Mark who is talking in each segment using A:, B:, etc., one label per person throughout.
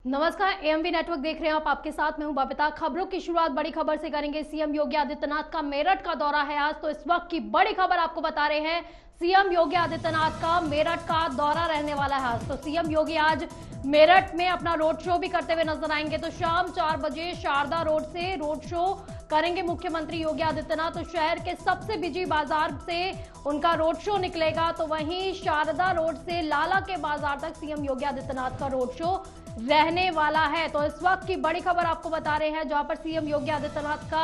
A: नमस्कार, AMV network देख रहे हैं आप। आपके साथ मैं हूं बबीता। खबरों की शुरुआत बड़ी खबर से करेंगे। सीएम योगी आदित्यनाथ का मेरठ का दौरा है आज, तो इस वक्त की बड़ी खबर आपको बता रहे हैं। सीएम योगी आदित्यनाथ का मेरठ का दौरा रहने वाला है आज। तो सीएम योगी आज मेरठ में अपना रोड शो भी करते हुए नजर आएंगे। तो शाम 4 बजे शारदा रोड से रोड शो करेंगे मुख्यमंत्री योगी आदित्यनाथ। तो शहर के सबसे बिजी बाजार से उनका रोड शो निकलेगा। तो वहीं शारदा रोड से लाला के बाजार तक सीएम योगी आदित्यनाथ का रोड शो रहने वाला है। तो इस वक्त की बड़ी खबर आपको बता रहे हैं, जहां पर सीएम योगी आदित्यनाथ का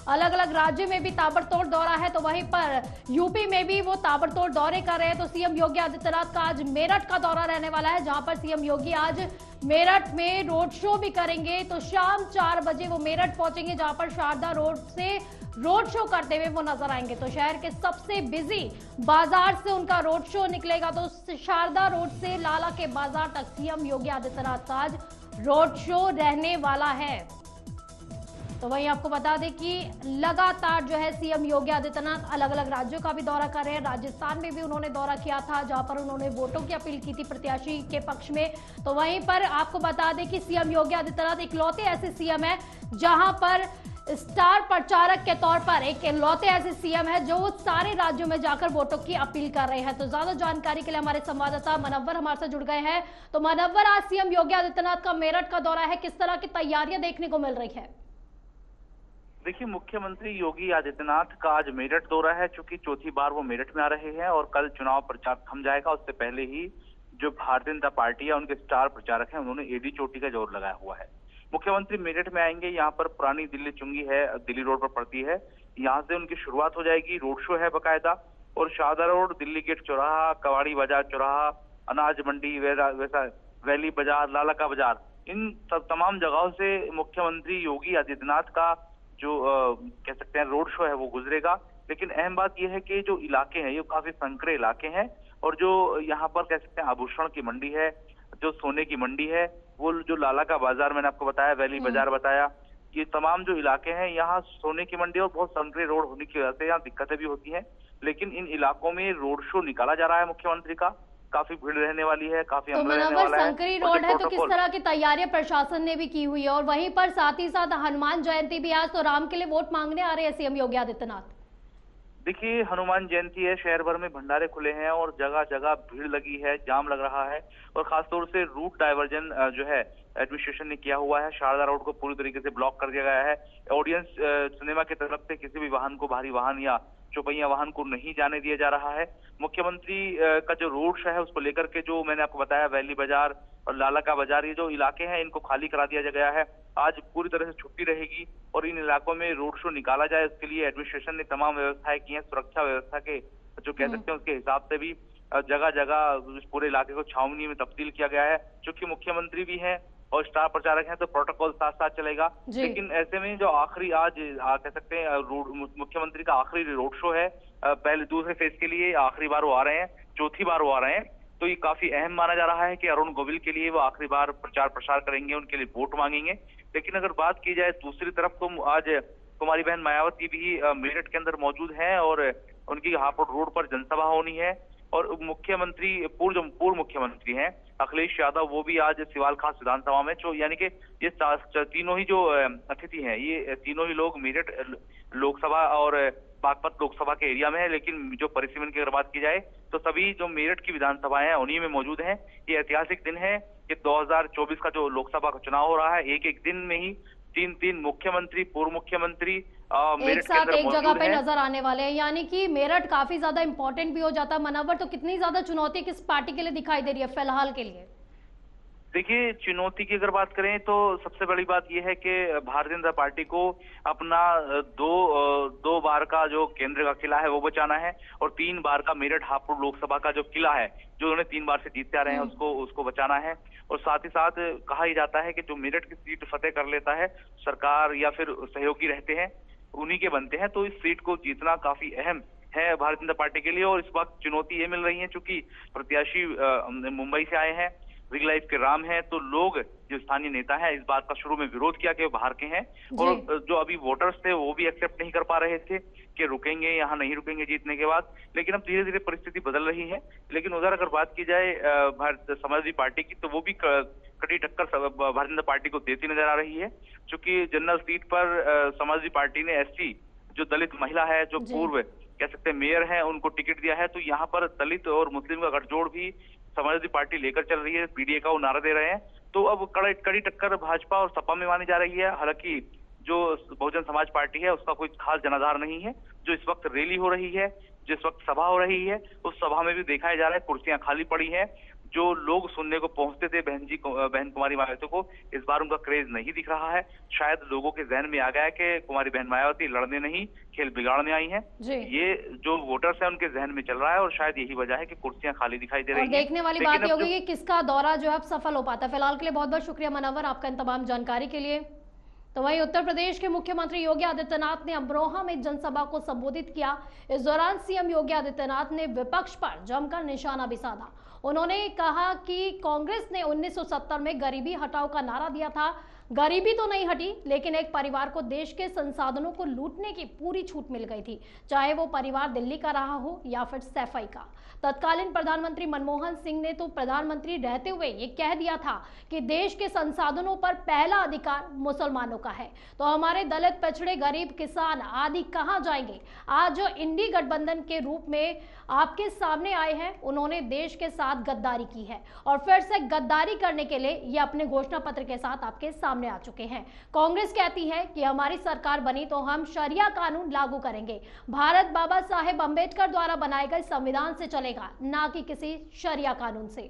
A: अलग अलग राज्य में भी ताबड़तोड़ दौरा है, तो वहीं पर यूपी में भी वो ताबड़तोड़ दौरे कर रहे हैं। तो सीएम योगी आदित्यनाथ का आज मेरठ का दौरा रहने वाला है, जहां पर सीएम योगी आज मेरठ में रोड शो भी करेंगे। तो शाम 4 बजे वो मेरठ पहुंचेंगे, जहां पर शारदा रोड से रोड शो करते हुए वो नजर आएंगे। तो शहर के सबसे बिजी बाजार से उनका रोड शो निकलेगा। तो शारदा रोड से लाला के बाजार तक सीएम योगी आदित्यनाथ का आज रोड शो रहने वाला है। तो वहीं आपको बता दें कि लगातार जो है सीएम योगी आदित्यनाथ अलग अलग राज्यों का भी दौरा कर रहे हैं। राजस्थान में भी उन्होंने दौरा किया था, जहां पर उन्होंने वोटों की अपील की थी प्रत्याशी के पक्ष में। तो वहीं पर आपको बता दें कि सीएम योगी आदित्यनाथ इकलौते ऐसे सीएम है जहां पर स्टार प्रचारक के तौर पर एक इकलौते ऐसे सीएम है जो सारे राज्यों में जाकर वोटों की अपील कर रहे हैं। तो ज्यादा जानकारी के लिए हमारे संवाददाता मनव्वर हमारे साथ जुड़ गए हैं। तो मनव्वर, आज सीएम योगी आदित्यनाथ का मेरठ का दौरा है, किस तरह की तैयारियां देखने को मिल रही है?
B: देखिए, मुख्यमंत्री योगी आदित्यनाथ का आज मेरठ दौरा है। चूंकि चौथी बार वो मेरठ में आ रहे हैं और कल चुनाव प्रचार थम जाएगा, उससे पहले ही जो भारतीय जनता पार्टी है उनके स्टार प्रचारक हैं, उन्होंने एडी चोटी का जोर लगाया हुआ है। मुख्यमंत्री मेरठ में आएंगे। यहाँ पर पुरानी दिल्ली चुंगी है, दिल्ली रोड पर पड़ती है, यहाँ से उनकी शुरुआत हो जाएगी। रोड शो है बकायदा, और शारदा रोड, दिल्ली गेट चौराहा, कवाड़ी बाजार चौराहा, अनाज मंडी, वैसा वैली बाजार, लाला का बाजार, इन तमाम जगहों से मुख्यमंत्री योगी आदित्यनाथ का जो कह सकते हैं रोड शो है वो गुजरेगा। लेकिन अहम बात यह है कि जो इलाके हैं ये काफी संकरे इलाके हैं, और जो यहाँ पर कह सकते हैं आभूषण की मंडी है, जो सोने की मंडी है, वो जो लाला का बाजार मैंने आपको बताया, वैली बाजार बताया, ये तमाम जो इलाके हैं यहाँ सोने की मंडी और बहुत संकरे रोड होने की वजह से यहाँ दिक्कतें भी होती हैं। लेकिन इन इलाकों में रोड शो निकाला जा रहा है मुख्यमंत्री का, काफी भीड़ रहने वाली है, काफी
A: तो मनोवर, संकरी रोड है, तो किस तरह की तैयारियां प्रशासन ने भी की हुई है? और वहीं पर साथ ही साथ हनुमान जयंती भी आज, तो राम के लिए वोट मांगने आ रहे हैं सीएम योगी आदित्यनाथ।
B: देखिए, हनुमान जयंती है, शहर भर में भंडारे खुले हैं और जगह जगह भीड़ लगी है, जाम लग रहा है, और खासतौर से रूट डाइवर्जन जो है एडमिनिस्ट्रेशन ने किया हुआ है। शारदा रोड को पूरी तरीके से ब्लॉक कर दिया गया है। ऑडियंस सिनेमा की तरफ से किसी भी वाहन को, भारी वाहन या चौपहिया वाहन को नहीं जाने दिया जा रहा है। मुख्यमंत्री का जो रोड शो है उसको लेकर के, जो मैंने आपको बताया, वैली बाजार और लाला का बाजार, ये जो इलाके हैं इनको खाली करा दिया गया है। आज पूरी तरह से छुट्टी रहेगी और इन इलाकों में रोड शो निकाला जाए, उसके लिए एडमिनिस्ट्रेशन ने तमाम व्यवस्थाएं की हैं। सुरक्षा व्यवस्था के जो कह सकते हैं उसके हिसाब से भी जगह जगह इस पूरे इलाके को छावनी में तब्दील किया गया है। चूंकि मुख्यमंत्री भी हैं और स्टार प्रचारक हैं, तो प्रोटोकॉल साथ साथ चलेगा। लेकिन ऐसे में जो आखिरी आज कह सकते हैं मुख्यमंत्री का आखिरी रोड शो है, पहले दूसरे फेज के लिए आखिरी बार वो आ रहे हैं, चौथी बार वो आ रहे हैं, तो ये काफी अहम माना जा रहा है कि अरुण गोविल के लिए वो आखिरी बार प्रचार प्रसार करेंगे, उनके लिए वोट मांगेंगे। लेकिन अगर बात की जाए दूसरी तरफ, तो आज कुमारी बहन मायावती भी मेरठ के अंदर मौजूद हैं और उनकी हापुड़ रोड पर जनसभा होनी है। और मुख्यमंत्री, पूर्व मुख्यमंत्री हैं अखिलेश यादव, वो भी आज सिवाल खास विधानसभा में, जो यानी कि ये तीनों ही जो अतिथि हैं, ये तीनों ही लोग मेरठ लोकसभा और बागपत लोकसभा के एरिया में है। लेकिन जो परिसीमन की अगर बात की जाए तो सभी जो मेरठ की विधानसभाएं हैं उन्हीं में मौजूद हैं। ये ऐतिहासिक दिन है कि 2024 का जो लोकसभा का चुनाव हो रहा है, एक एक दिन में ही तीन मुख्यमंत्री, पूर्व मुख्यमंत्री
A: एक साथ एक जगह पे नजर आने वाले हैं, यानी कि मेरठ काफी ज्यादा इंपॉर्टेंट भी हो जाता है। मनव्वर, तो कितनी ज्यादा चुनौती किस पार्टी के लिए दिखाई दे रही है फिलहाल के लिए?
B: देखिए, चुनौती की अगर बात करें तो सबसे बड़ी बात यह है कि भारतीय जनता पार्टी को अपना दो बार का जो केंद्र का किला है वो बचाना है, और 3 बार का मेरठ हापुड़ लोकसभा का जो किला है, जो उन्होंने 3 बार से जीतते आ रहे हैं, उसको बचाना है। और साथ ही साथ कहा ही जाता है कि जो मेरठ की सीट फतेह कर लेता है, सरकार या फिर सहयोगी रहते हैं, उन्हीं के बनते हैं। तो इस सीट को जीतना काफी अहम है भारतीय जनता पार्टी के लिए। और इस वक्त चुनौती ये मिल रही है, चूंकि प्रत्याशी मुंबई से आए हैं, रियल लाइफ के राम हैं, तो लोग जो स्थानीय नेता हैं इस बात का शुरू में विरोध किया कि वो बाहर के हैं, और जो अभी वोटर्स थे वो भी एक्सेप्ट नहीं कर पा रहे थे कि रुकेंगे यहाँ नहीं रुकेंगे जीतने के बाद। लेकिन अब धीरे धीरे परिस्थिति बदल रही है। लेकिन उधर अगर बात की जाए भारतीय समाजवादी पार्टी की, तो वो भी कड़ी टक्कर भारतीय जनता पार्टी को देती नजर आ रही है। चूंकि जनरल सीट पर समाजवादी पार्टी ने एससी जो दलित महिला है, जो पूर्व कह सकते हैं मेयर है, उनको टिकट दिया है। तो यहाँ पर दलित और मुस्लिम का गठजोड़ भी समाजवादी पार्टी लेकर चल रही है, पीडीए का वो नारा दे रहे हैं। तो अब कड़ी टक्कर भाजपा और सपा में मानी जा रही है। हालांकि जो बहुजन समाज पार्टी है उसका कोई खास जनाधार नहीं है। जो इस वक्त रैली हो रही है, जिस वक्त सभा हो रही है, उस सभा में भी दिखाया जा रहा है कुर्सियां खाली पड़ी हैं। जो लोग सुनने को पहुंचते थे बहन कुमारी मायावती को, इस बार उनका क्रेज नहीं दिख रहा है। शायद लोगों के जहन में आ गया है कि कुमारी बहन मायावती लड़ने नहीं, खेल बिगाड़ने आई हैं। ये जो वोटर्स हैं उनके जहन में चल रहा है, और शायद यही वजह है कि कुर्सियां खाली दिखाई दे रही हैं।
A: देखने वाली बात ये होगी कि किसका दौरा जो है अब सफल हो पाता है। फिलहाल के लिए बहुत बहुत शुक्रिया मनव्वर, आपका इन तमाम जानकारी के लिए। तो वहीं उत्तर प्रदेश के मुख्यमंत्री योगी आदित्यनाथ ने अमरोहा में जनसभा को संबोधित किया। इस दौरान सीएम योगी आदित्यनाथ ने विपक्ष पर जमकर निशाना भी साधा। उन्होंने कहा कि कांग्रेस ने 1970 में गरीबी हटाओ का नारा दिया था। गरीबी तो नहीं हटी, लेकिन एक परिवार को देश के संसाधनों को लूटने की पूरी छूट मिल गई थी, चाहे वो परिवार दिल्ली का रहा हो या फिर सैफई का। तत्कालीन प्रधानमंत्री मनमोहन सिंह ने तो प्रधानमंत्री रहते हुए ये कह दिया था कि देश के संसाधनों पर पहला अधिकार मुसलमानों का है। तो हमारे दलित, पिछड़े, गरीब, किसान आदि कहां जाएंगे? आज जो इंडी गठबंधन के रूप में आपके सामने आए हैं, उन्होंने देश के साथ गद्दारी की है और फिर से गद्दारी करने के लिए ये अपने घोषणा पत्र के साथ आपके सामने आ चुके हैं। कांग्रेस कहती है कि हमारी सरकार बनी तो हम शरिया कानून लागू करेंगे। भारत बाबा साहेब अंबेडकर द्वारा बनाए गए संविधान से चलेगा, ना कि किसी शरिया कानून से।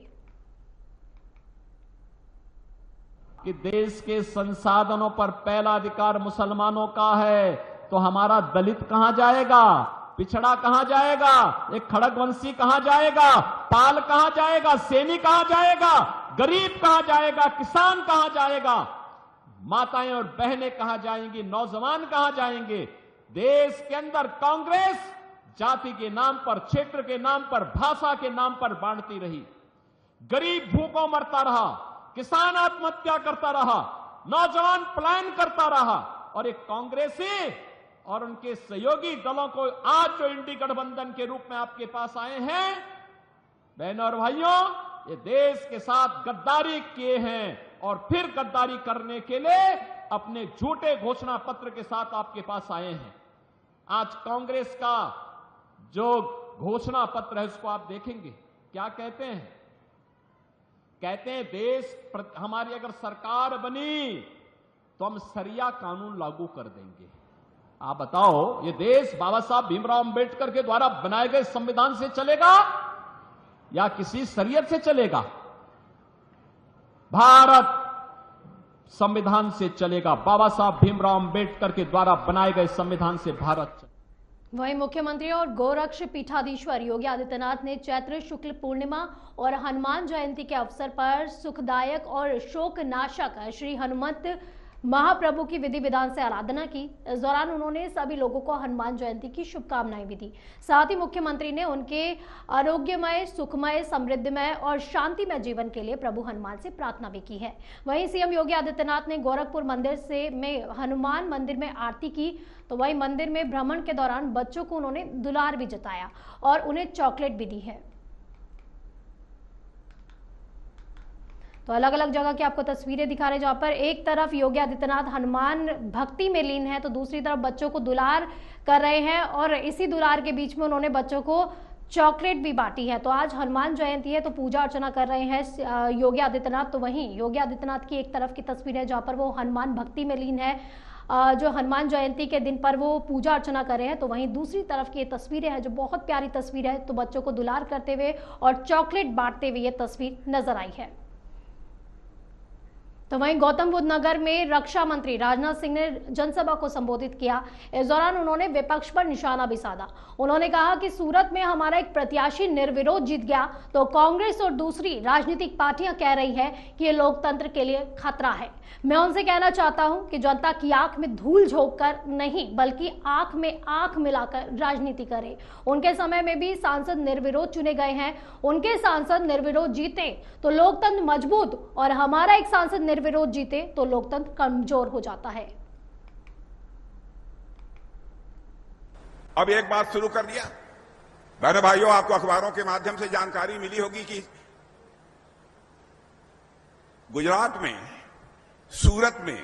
C: कि देश के संसाधनों पर पहला अधिकार मुसलमानों का है, तो हमारा दलित कहां जाएगा, पिछड़ा कहां जाएगा, एक खड़गवंशी कहां जाएगा, पाल कहां जाएगा, सैनी कहां जाएगा, गरीब कहां जाएगा, किसान कहां जाएगा, माताएं और बहनें कहां जाएंगी, नौजवान कहां जाएंगे? देश के अंदर कांग्रेस जाति के नाम पर, क्षेत्र के नाम पर, भाषा के नाम पर बांटती रही। गरीब भूखों मरता रहा, किसान आत्महत्या करता रहा, नौजवान पलायन करता रहा, और एक कांग्रेसी और उनके सहयोगी दलों को आज जो इंडी गठबंधन के रूप में आपके पास आए हैं, बहनों और भाइयों, ये देश के साथ गद्दारी किए हैं और फिर गद्दारी करने के लिए अपने झूठे घोषणा पत्र के साथ आपके पास आए हैं। आज कांग्रेस का जो घोषणा पत्र है उसको आप देखेंगे, क्या कहते हैं? कहते हैं हमारी अगर सरकार बनी तो हम शरिया कानून लागू कर देंगे। आप बताओ, ये देश बाबा साहब भीमराव अंबेडकर के द्वारा बनाए गए संविधान से चलेगा या किसी शरीयत से चलेगा? भारत संविधान से चलेगा। बाबा साहब भीमराव अंबेडकर के द्वारा बनाए गए संविधान से भारत चलेगा।
A: वहीं मुख्यमंत्री और गोरक्ष पीठाधीश्वर योगी आदित्यनाथ ने चैत्र शुक्ल पूर्णिमा और हनुमान जयंती के अवसर पर सुखदायक और शोकनाशक श्री हनुमत महाप्रभु की विधि विधान से आराधना की। इस दौरान उन्होंने सभी लोगों को हनुमान जयंती की शुभकामनाएं भी दी। साथ ही मुख्यमंत्री ने उनके आरोग्यमय, सुखमय, समृद्धिमय और शांतिमय जीवन के लिए प्रभु हनुमान से प्रार्थना भी की है। वहीं सीएम योगी आदित्यनाथ ने गोरखपुर मंदिर में हनुमान मंदिर में आरती की। तो वहीं मंदिर में भ्रमण के दौरान बच्चों को उन्होंने दुलार भी जताया और उन्हें चॉकलेट भी दी है। तो अलग अलग जगह की आपको तस्वीरें दिखा रहे हैं, जहां पर एक तरफ योगी आदित्यनाथ हनुमान भक्ति में लीन है, तो दूसरी तरफ बच्चों को दुलार कर रहे हैं और इसी दुलार के बीच में उन्होंने बच्चों को चॉकलेट भी बांटी है। तो आज हनुमान जयंती है, तो पूजा अर्चना कर रहे हैं योगी आदित्यनाथ। तो वहीं योगी आदित्यनाथ की एक तरफ की तस्वीर है जहां पर वो हनुमान भक्ति में लीन है, जो हनुमान जयंती के दिन पर वो पूजा अर्चना कर रहे हैं। तो वहीं दूसरी तरफ की ये तस्वीरें हैं जो बहुत प्यारी तस्वीर है, तो बच्चों को दुलार करते हुए और चॉकलेट बांटते हुए ये तस्वीर नजर आई है। तो वहीं गौतम बुद्ध नगर में रक्षा मंत्री राजनाथ सिंह ने जनसभा को संबोधित किया। इस दौरान उन्होंने विपक्ष पर निशाना भी साधा। उन्होंने कहा कि सूरत में हमारा एक प्रत्याशी निर्विरोध जीत गया तो कांग्रेस और दूसरी राजनीतिक पार्टियां कह रही है कि ये लोकतंत्र के लिए खतरा है। मैं उनसे कहना चाहता हूं कि जनता की आंख में धूल झोंक कर नहीं बल्कि आंख में आंख मिलाकर राजनीति करे। उनके समय में भी सांसद निर्विरोध चुने गए हैं, उनके सांसद निर्विरोध जीते तो लोकतंत्र मजबूत और हमारा एक सांसद निर्विरोध जीते तो लोकतंत्र कमजोर हो जाता है।
D: अब एक बात शुरू कर दिया। बहनों भाइयों, आपको अखबारों के माध्यम से जानकारी मिली होगी कि गुजरात में, सूरत में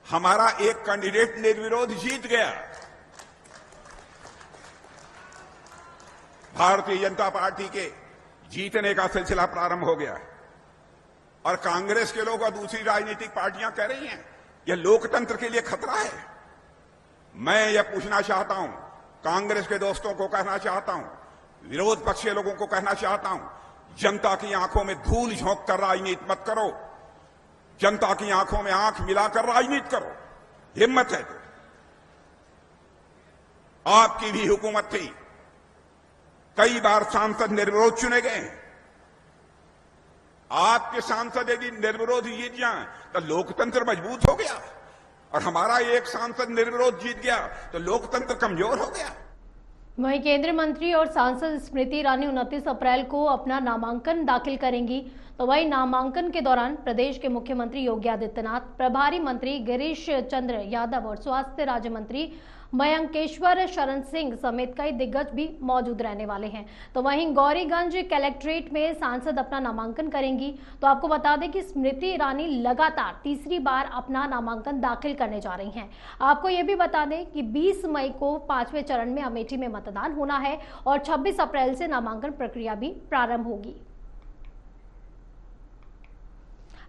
D: हमारा एक कैंडिडेट निर्विरोध जीत गया। भारतीय जनता पार्टी के जीतने का सिलसिला प्रारंभ हो गया है और कांग्रेस के लोग और दूसरी राजनीतिक पार्टियां कह रही हैं यह लोकतंत्र के लिए खतरा है। मैं यह पूछना चाहता हूं, कांग्रेस के दोस्तों को कहना चाहता हूं, विरोध पक्ष के लोगों को कहना चाहता हूं, जनता की आंखों में धूल झोंक कर राजनीति मत करो। जनता की आंखों में आंख मिलाकर राजनीति करो। हिम्मत है तो आपकी भी हुकूमत थी, कई बार सांसद निर्विरोध चुने गए। आपके सांसद यदि निर्विरोध जीत जाए तो लोकतंत्र मजबूत हो गया और हमारा एक सांसद निर्विरोध जीत गया तो लोकतंत्र कमजोर हो गया।
A: वहीं केंद्रीय मंत्री और सांसद स्मृति ईरानी 29 अप्रैल को अपना नामांकन दाखिल करेंगी। तो वहीं नामांकन के दौरान प्रदेश के मुख्यमंत्री योगी आदित्यनाथ, प्रभारी मंत्री गिरीश चंद्र यादव और स्वास्थ्य राज्य मंत्री मयंकेश्वर शरण सिंह समेत कई दिग्गज भी मौजूद रहने वाले हैं। तो वहीं गौरीगंज कलेक्ट्रेट में सांसद अपना नामांकन करेंगी। तो आपको बता दें कि स्मृति ईरानी लगातार तीसरी बार अपना नामांकन दाखिल करने जा रही हैं। आपको यह भी बता दें कि 20 मई को 5वें चरण में अमेठी में मतदान होना है और 26 अप्रैल से नामांकन प्रक्रिया भी प्रारंभ होगी।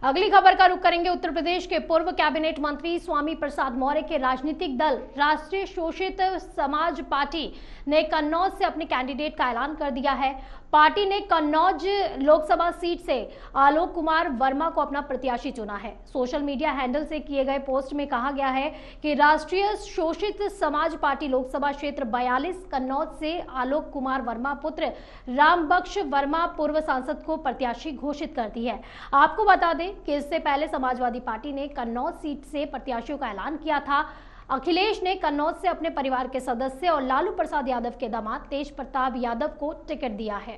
A: अगली खबर का रुख करेंगे उत्तर प्रदेश के पूर्व कैबिनेट मंत्री स्वामी प्रसाद मौर्य के राजनीतिक दल राष्ट्रीय शोषित समाज पार्टी ने कन्नौज से अपने कैंडिडेट का ऐलान कर दिया है। पार्टी ने कन्नौज लोकसभा सीट से आलोक कुमार वर्मा को अपना प्रत्याशी चुना है। सोशल मीडिया हैंडल से किए गए पोस्ट में कहा गया है कि राष्ट्रीय शोषित समाज पार्टी लोकसभा क्षेत्र 42 कन्नौज से आलोक कुमार वर्मा पुत्र रामबख्श वर्मा पूर्व सांसद को प्रत्याशी घोषित करती है। आपको बता दें कि इससे पहले समाजवादी पार्टी ने कन्नौज सीट से प्रत्याशियों का ऐलान किया था। अखिलेश ने कन्नौज से अपने परिवार के सदस्य और लालू प्रसाद यादव के दामाद तेज प्रताप यादव को टिकट दिया है।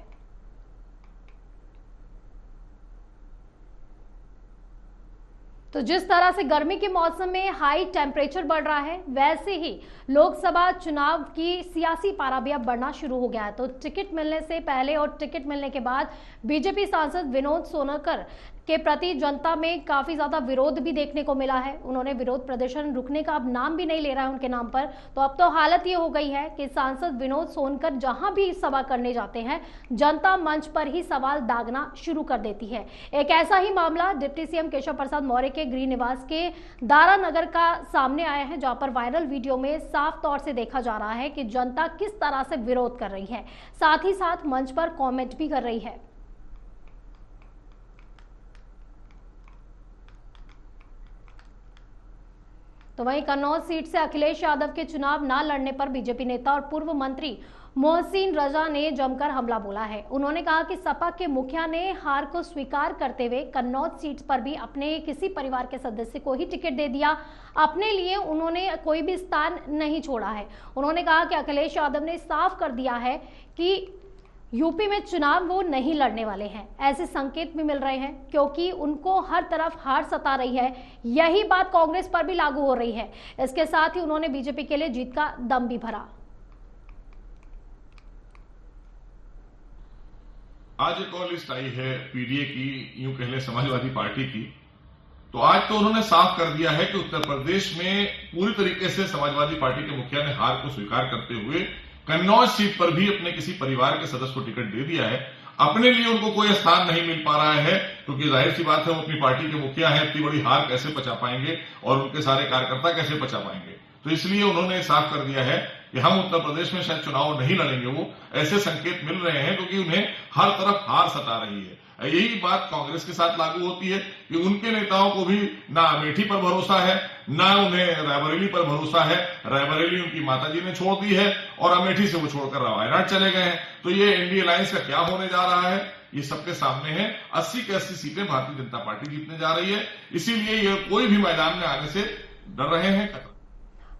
A: तो जिस तरह से गर्मी के मौसम में हाई टेम्परेचर बढ़ रहा है, वैसे ही लोकसभा चुनाव की सियासी पारा भी अब बढ़ना शुरू हो गया है। तो टिकट मिलने से पहले और टिकट मिलने के बाद बीजेपी सांसद विनोद सोनकर के प्रति जनता में काफी ज्यादा विरोध भी देखने को मिला है। उन्होंने विरोध प्रदर्शन रुकने का अब नाम भी नहीं ले रहा है उनके नाम पर। तो अब तो हालत ये हो गई है कि सांसद विनोद सोनकर जहां भी सभा करने जाते हैं, जनता मंच पर ही सवाल दागना शुरू कर देती है। एक ऐसा ही मामला डिप्टी सीएम केशव प्रसाद मौर्य के गृह निवास के दारा नगर का सामने आया है, जहां पर वायरल वीडियो में साफ तौर से देखा जा रहा है कि जनता किस तरह से विरोध कर रही है, साथ ही साथ मंच पर कॉमेंट भी कर रही है। तो वहीं कन्नौज सीट से अखिलेश यादव के चुनाव न लड़ने पर बीजेपी नेता और पूर्व मंत्री मोहसिन रजा ने जमकर हमला बोला है। उन्होंने कहा कि सपा के मुखिया ने हार को स्वीकार करते हुए कन्नौज सीट पर भी अपने किसी परिवार के सदस्य को ही टिकट दे दिया। अपने लिए उन्होंने कोई भी स्थान नहीं छोड़ा है। उन्होंने कहा कि अखिलेश यादव ने साफ कर दिया है कि यूपी में चुनाव वो नहीं लड़ने वाले हैं। ऐसे संकेत भी मिल रहे हैं क्योंकि उनको हर तरफ हार सता रही है। यही बात कांग्रेस पर भी लागू हो रही है। इसके साथ ही उन्होंने बीजेपी के लिए जीत का दम भी भरा।
E: आज एक और लिस्ट आई है पीडीए की, यूं कह लें समाजवादी पार्टी की। तो आज तो उन्होंने साफ कर दिया है कि उत्तर प्रदेश में पूरी तरीके से समाजवादी पार्टी के मुखिया ने हार को स्वीकार करते हुए कन्नौज सीट पर भी अपने किसी परिवार के सदस्य को टिकट दे दिया है। अपने लिए उनको कोई स्थान नहीं मिल पा रहा है क्योंकि जाहिर सी बात है वो अपनी पार्टी के मुखिया है, इतनी बड़ी हार कैसे पचा पाएंगे और उनके सारे कार्यकर्ता कैसे पचा पाएंगे। तो इसलिए उन्होंने साफ कर दिया है कि हम उत्तर प्रदेश में शायद चुनाव नहीं लड़ेंगे। वो ऐसे संकेत मिल रहे हैं क्योंकि उन्हें हर तरफ हार सता रही है। यही बात कांग्रेस के साथ लागू होती है कि उनके नेताओं को भी ना अमेठी पर भरोसा है, ना उन्हें रायबरेली पर भरोसा है। रायबरेली उनकी माताजी ने छोड़ दी है और अमेठी से वो छोड़कर वायनाड चले गए हैं। तो ये एनडीए अलायंस का क्या होने जा रहा है, ये सबके सामने है। 80 की 80 सीटें भारतीय जनता पार्टी जीतने जा रही है, इसीलिए ये कोई भी मैदान में आने से डर रहे हैं।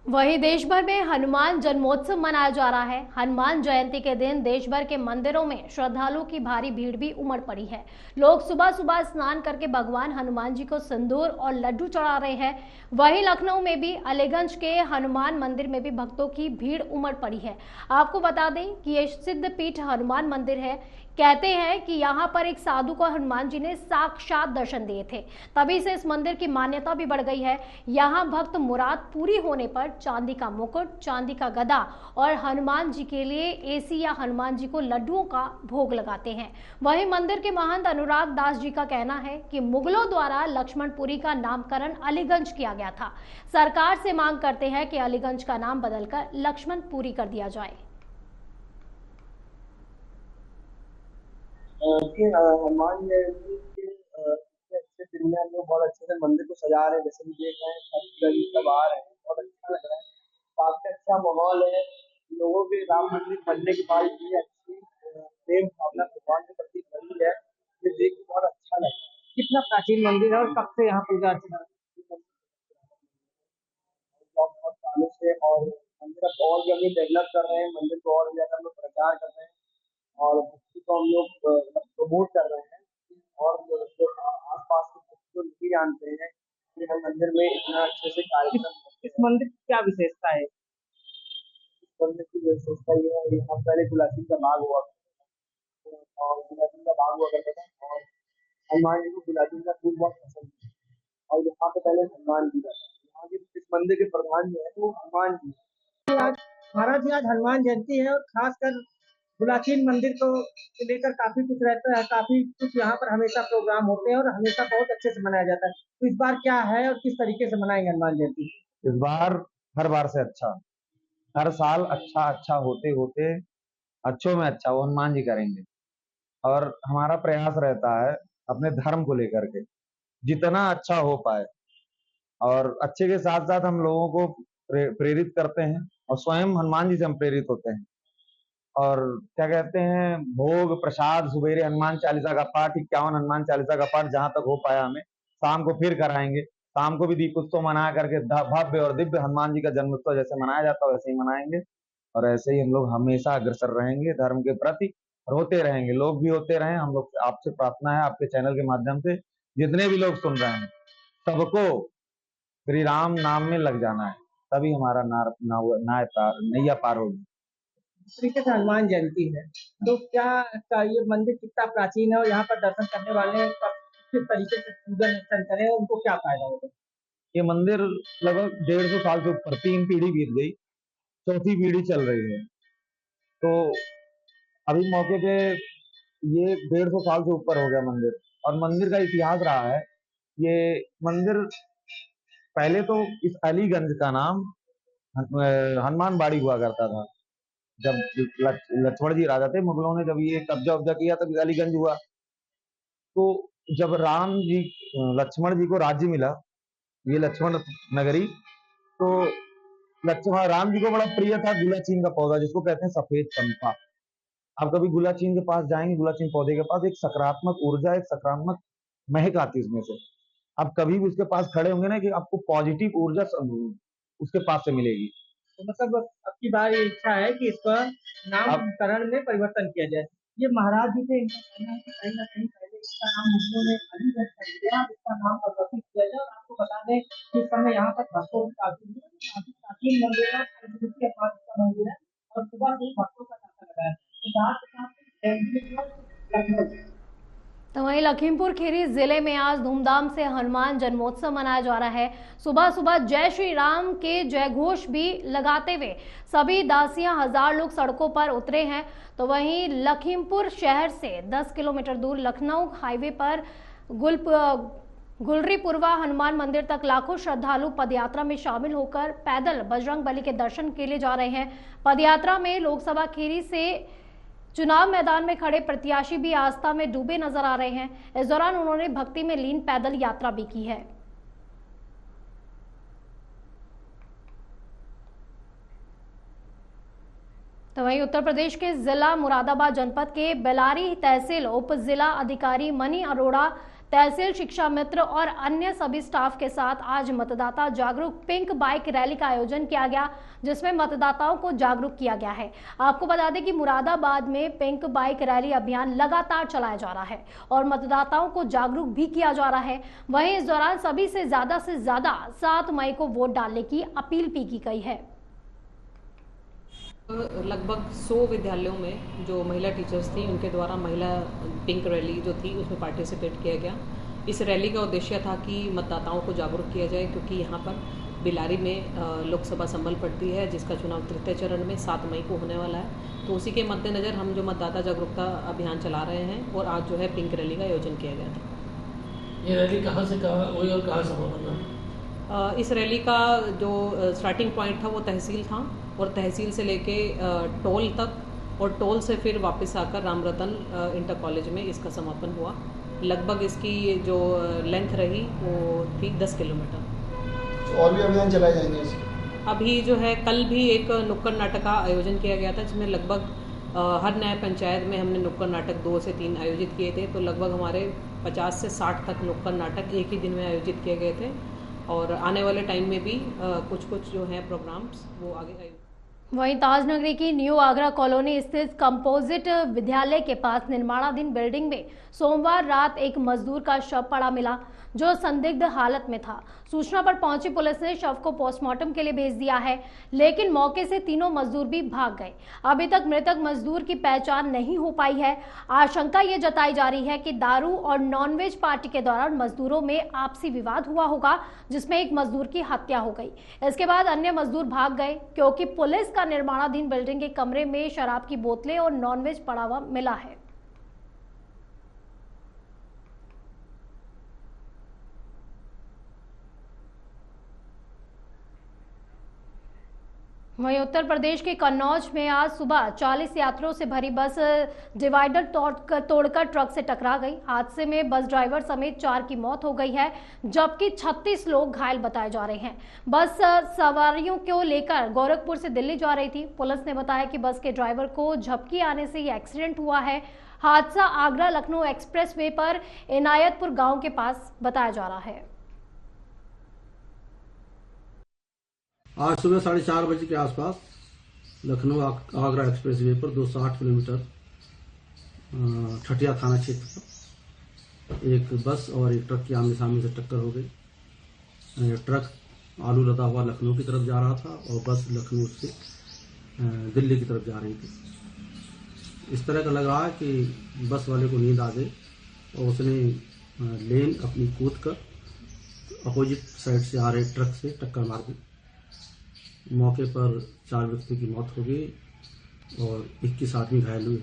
A: वहीं देश भर में हनुमान जन्मोत्सव मनाया जा रहा है। हनुमान जयंती के दिन देश भर के मंदिरों में श्रद्धालुओं की भारी भीड़ भी उमड़ पड़ी है। लोग सुबह सुबह स्नान करके भगवान हनुमान जी को सिंदूर और लड्डू चढ़ा रहे हैं। वहीं लखनऊ में भी अलीगंज के हनुमान मंदिर में भी भक्तों की भीड़ उमड़ पड़ी है। आपको बता दें कि ये सिद्ध पीठ हनुमान मंदिर है। कहते हैं कि यहाँ पर एक साधु को हनुमान जी ने साक्षात दर्शन दिए थे, तभी से इस मंदिर की मान्यता भी बढ़ गई है। यहाँ भक्त मुराद पूरी होने पर चांदी का मुकुट, चांदी का गदा और हनुमान जी के लिए एसी या हनुमान जी को लड्डुओं का भोग लगाते हैं। वहीं मंदिर के महंत अनुराग दास जी का कहना है कि मुगलों द्वारा लक्ष्मणपुरी का नामकरण अलीगंज किया गया था। सरकार से मांग करते हैं कि अलीगंज का नाम बदलकर लक्ष्मणपुरी कर दिया जाए।
F: हनुमान जयंती के अच्छे दिन में हम लोग बहुत अच्छे से मंदिर को सजा रहे हैं। जैसे कि देख रहे हैं सब आ रहे हैं, बहुत अच्छा लग रहा है। काफी अच्छा माहौल है। लोगों के राम मंदिर बनने के बाद ये अच्छी प्रेम भावना भगवान के प्रति बनी है, ये देख के बहुत अच्छा लग रहा है।
G: कितना प्राचीन मंदिर है और कब से यहाँ पूजा अर्चना
F: बहुत सालों से, और मंदिर को और भी हम डेवलप कर रहे हैं, मंदिर को और ज्यादा हम लोग प्रचार कर रहे हैं और भक्ति को हम लोग प्रमोट कर रहे हैं। और जो आस पास के जो नहीं जानते हैं कि हम मंदिर में इतना अच्छे से कार्यक्रम।
G: इस मंदिर की क्या विशेषता है?
F: इस मंदिर की विशेषता ये है, यहाँ पहले गुलाटी का बाग हुआ और गुलाटी का बाग हुआ करता था और हनुमान जी को गुलाटी का फूल बहुत पसंद है और यहाँ पे पहले हनुमान जी का, यहाँ के इस मंदिर के प्रधान जो है वो हनुमान जी।
G: महाराज जी आज हनुमान जयंती है और खासकर गुलाचीन मंदिर को लेकर काफी कुछ रहता है, काफी कुछ यहाँ पर हमेशा प्रोग्राम होते हैं और हमेशा बहुत अच्छे से मनाया जाता है। तो इस बार क्या है और किस तरीके से मनाएंगे हनुमान जयंती?
H: इस बार हर बार से अच्छा, हर साल अच्छा होते होते अच्छों में अच्छा वो हनुमान जी करेंगे। और हमारा प्रयास रहता है अपने धर्म को लेकर के जितना अच्छा हो पाए, और अच्छे के साथ साथ हम लोगों को प्रेरित करते हैं और स्वयं हनुमान जी से हम प्रेरित होते हैं। और क्या कहते हैं, भोग प्रसाद सवेरे हनुमान चालीसा का पाठ, 51 हनुमान चालीसा का पाठ जहां तक हो पाया हमें, शाम को फिर कराएंगे। शाम को भी दीपोत्सव मना करके भव्य और दिव्य हनुमान जी का जन्मोत्सव जैसे मनाया जाता है वैसे ही मनाएंगे। और ऐसे ही हम लोग हमेशा अग्रसर रहेंगे धर्म के प्रति और होते रहेंगे, लोग भी होते रहें। हम लोग आपसे प्रार्थना है, आपके चैनल के माध्यम से जितने भी लोग सुन रहे हैं सबको श्री राम नाम में लग जाना है, तभी हमारा नैया पार होगी।
G: तरीके से हनुमान जयंती है तो क्या ये मंदिर कितना प्राचीन है और यहाँ पर दर्शन करने वाले किस तरीके से पूजन अर्चन करें, उनको क्या फायदा होगा?
H: ये मंदिर लगभग 150 साल से ऊपर, 3 पीढ़ी बीत गई, 4थी पीढ़ी चल रही है। तो अभी मौके पे ये 150 साल से ऊपर हो गया मंदिर। और मंदिर का इतिहास रहा है, ये मंदिर पहले तो इस अलीगंज का नाम हनुमान बाड़ी हुआ करता था। जब लक्ष्मण जी राजा थे, मुगलों ने जब ये कब्जा उब्जा किया तब अलीगंज हुआ। तो जब लक्ष्मण जी को राज्य मिला, ये लक्ष्मण नगरी, तो राम जी को बड़ा प्रिय था गुलाचीन का पौधा, जिसको कहते हैं सफेद चंपा। आप कभी गुलाचीन के पास जाएंगे, गुलाचीन पौधे के पास एक सकारात्मक ऊर्जा, एक सकारात्मक महक आती है उसमें से। आप कभी भी उसके पास खड़े होंगे ना कि आपको पॉजिटिव ऊर्जा उसके पास से मिलेगी।
G: तो मतलब अब की बार ये इच्छा है कि इसका नामकरण में परिवर्तन किया जाए। ये महाराज जी के कहना है कि कहीं ना कहीं पहले इसका नाम मुगलों ने अलीगंज कर दिया, इसका नाम परिवर्तित किया जाए। और आपको बता दें कि इस समय यहाँ पर भक्तों की काफी प्राचीन मंदिर है, मंदिर है और सुबह से भक्तों का तांता लगा है।
A: तो वहीं लखीमपुर खीरी जिले में आज धूमधाम से हनुमान जन्मोत्सव मनाया जा रहा है। सुबह सुबह जय श्री राम के जय घोष भी लगाते हुए सभी दासियां, 1000 लोग सड़कों पर उतरे हैं। तो वहीं लखीमपुर शहर से 10 किलोमीटर दूर लखनऊ हाईवे पर गुलरीपुरवा हनुमान मंदिर तक लाखों श्रद्धालु पदयात्रा में शामिल होकर पैदल बजरंग बली के दर्शन के लिए जा रहे हैं। पदयात्रा में लोकसभा खीरी से चुनाव मैदान में खड़े प्रत्याशी भी आस्था में डूबे नजर आ रहे हैं। इस दौरान उन्होंने भक्ति में लीन पैदल यात्रा भी की है। तो वहीं उत्तर प्रदेश के जिला मुरादाबाद जनपद के बेलारी तहसील उप जिला अधिकारी मनी अरोड़ा, तहसील शिक्षा मित्र और अन्य सभी स्टाफ के साथ आज मतदाता जागरूक पिंक बाइक रैली का आयोजन किया गया, जिसमें मतदाताओं को जागरूक किया गया है। आपको बता दें कि मुरादाबाद में पिंक बाइक रैली अभियान लगातार चलाया जा रहा है और मतदाताओं को जागरूक भी किया जा रहा है। वहीं इस दौरान सभी से ज्यादा 7 मई को वोट डालने की अपील भी की गई है।
I: लगभग 100 विद्यालयों में जो महिला टीचर्स थी उनके द्वारा महिला पिंक रैली जो थी उसमें पार्टिसिपेट किया गया। इस रैली का उद्देश्य था कि मतदाताओं को जागरूक किया जाए, क्योंकि यहाँ पर बेलारी में लोकसभा संभल पड़ती है, जिसका चुनाव तृतीय चरण में 7 मई को होने वाला है। तो उसी के मद्देनज़र हम जो मतदाता जागरूकता अभियान चला रहे हैं और आज जो है पिंक रैली का आयोजन किया गया था।
J: ये रैली कहाँ से कहाँ हुई और कहाँ संपन्न हुई?
I: इस रैली का जो स्टार्टिंग पॉइंट था वो तहसील था और तहसील से लेके टोल तक और टोल से फिर वापस आकर राम रतन इंटर कॉलेज में इसका समापन हुआ। लगभग इसकी जो लेंथ रही वो थी 10 किलोमीटर।
J: तो और भी अभियान चलाए जाएंगे इसके?
I: अभी जो है कल भी एक नुक्कड़ नाटक का आयोजन किया गया था, जिसमें लगभग हर न्याय पंचायत में हमने नुक्कड़ नाटक 2 से 3 आयोजित किए थे। तो लगभग हमारे 50 से 60 तक नुक्कड़ नाटक एक ही दिन में आयोजित किए गए थे और आने वाले टाइम में भी कुछ जो है प्रोग्राम्स वो आगे।
A: वहीं ताजनगरी की न्यू आगरा कॉलोनी स्थित कंपोजिट विद्यालय के पास निर्माणाधीन बिल्डिंग में सोमवार रात एक मजदूर का शव पड़ा मिला, जो संदिग्ध हालत में था। सूचना पर पहुंची पुलिस ने शव को पोस्टमार्टम के लिए भेज दिया है, लेकिन मौके से तीनों मजदूर भी भाग गए। अभी तक मृतक मजदूर की पहचान नहीं हो पाई है। आशंका ये जताई जा रही है कि दारू और नॉनवेज पार्टी के दौरान मजदूरों में आपसी विवाद हुआ होगा, जिसमें एक मजदूर की हत्या हो गई। इसके बाद अन्य मजदूर भाग गए, क्योंकि पुलिस का निर्माणाधीन बिल्डिंग के कमरे में शराब की बोतलें और नॉनवेज पड़ा हुआ मिला है। वहीं उत्तर प्रदेश के कन्नौज में आज सुबह 40 यात्रियों से भरी बस डिवाइडर तोड़कर ट्रक से टकरा गई। हादसे में बस ड्राइवर समेत 4 की मौत हो गई है, जबकि 36 लोग घायल बताए जा रहे हैं। बस सवारियों को लेकर गोरखपुर से दिल्ली जा रही थी। पुलिस ने बताया कि बस के ड्राइवर को झपकी आने से यह एक्सीडेंट हुआ है। हादसा आगरा लखनऊ एक्सप्रेसवे पर इनायतपुर गाँव के पास बताया जा रहा है।
J: आज सुबह 4:30 बजे के आसपास लखनऊ आगरा एक्सप्रेसवे पर 260 किलोमीटर ठठिया थाना क्षेत्र पर एक बस और एक ट्रक की आमने सामने से टक्कर हो गई। ट्रक आलू लदा हुआ लखनऊ की तरफ जा रहा था और बस लखनऊ से दिल्ली की तरफ जा रही थी। इस तरह का लग रहा है कि बस वाले को नींद आ गई और उसने लेन अपनी कूद कर अपोजिट साइड से आ रहे ट्रक से टक्कर मार दी। मौके पर 4 व्यक्ति की मौत हो गई और 21 आदमी घायल हुए।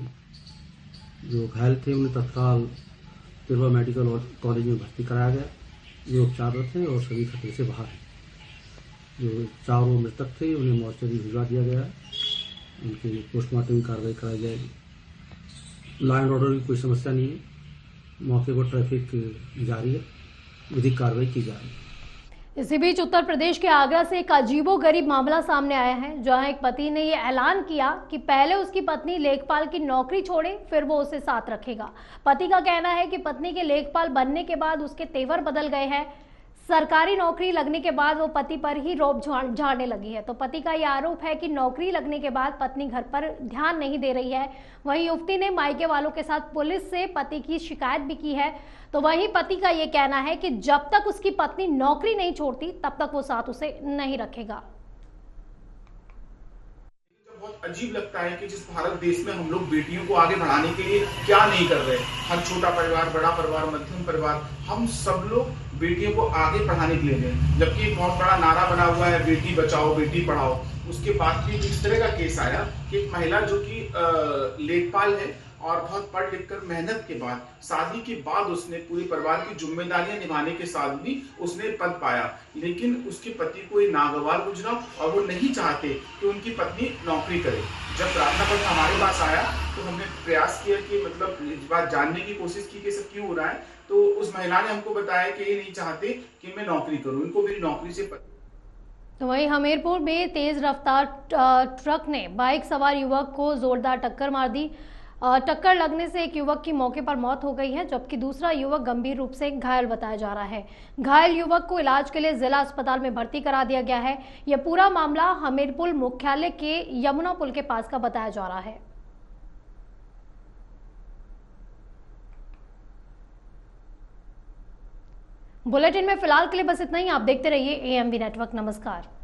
J: जो घायल थे उन्हें तत्काल तिरवा मेडिकल कॉलेज में भर्ती कराया गया, जो उपचाररत हैं और सभी खतरे से बाहर हैं। जो 4 मृतक थे उन्हें मॉर्चरी भिजवा दिया गया है, उनकी पोस्टमार्टम कार्रवाई कराई जाएगी। लॉ एंड ऑर्डर की कोई समस्या नहीं है, मौके पर ट्रैफिक जारी है, विधिक कार्रवाई की जा रही है।
A: इसी बीच उत्तर प्रदेश के आगरा से एक अजीबोगरीब मामला सामने आया है, जहां एक पति ने यह ऐलान किया कि पहले उसकी पत्नी लेखपाल की नौकरी छोड़े, फिर वो उसे साथ रखेगा। पति का कहना है कि पत्नी के लेखपाल बनने के बाद उसके तेवर बदल गए हैं। सरकारी नौकरी लगने के बाद वो पति पर ही रौब झाड़ने लगी है। तो पति का यह आरोप है कि नौकरी लगने के बाद पत्नी घर पर ध्यान नहीं दे रही है। वहीं युवती ने मायके वालों के साथ पुलिस से पति की शिकायत भी की है। तो वहीं पति का ये कहना है कि जब तक उसकी पत्नी नौकरी नहीं छोड़ती तब तक वो साथ उसे नहीं रखेगा।
K: बहुत अजीब लगता है कि जिस भारत देश में हम लोग बेटियों को आगे बढ़ाने के लिए क्या नहीं कर रहे। हर छोटा परिवार, बड़ा परिवार, मध्यम परिवार, हम सब लोग बेटियों को आगे बढ़ाने के लिए हैं। जबकि एक बहुत बड़ा नारा बना हुआ है बेटी बचाओ बेटी पढ़ाओ। उसके बाद भी इस तरह का केस आया कि एक महिला जो कि लेखपाल है और बहुत पढ़ लिख कर मेहनत के बाद, शादी के बाद उसने पूरे परिवार की जिम्मेदारियां निभाने के साथ भी उसने पद पाया, लेकिन उसके पति को ये नागवार गुजरा और वो नहीं चाहते कि उनकी पत्नी नौकरी करे। जब प्रार्थना पत्र हमारे पास आया तो हमने प्रयास किया कि मतलब इस बात जानने की कोशिश की कि सब क्यों हो रहा है, तो उस महिला ने हमको बताया कि ये नहीं चाहते कि मैं नौकरी करूं, इनको मेरी नौकरी से
A: तो वहीं हमीरपुर में तेज रफ्तार ट्रक ने बाइक सवार युवक को जोरदार टक्कर मार दी। टक्कर लगने से एक युवक की मौके पर मौत हो गई है, जबकि दूसरा युवक गंभीर रूप से घायल बताया जा रहा है। घायल युवक को इलाज के लिए जिला अस्पताल में भर्ती करा दिया गया है। यह पूरा मामला हमीरपुर मुख्यालय के यमुना पुल के पास का बताया जा रहा है। बुलेटिन में फिलहाल के लिए बस इतना ही। आप देखते रहिए AMV नेटवर्क। नमस्कार।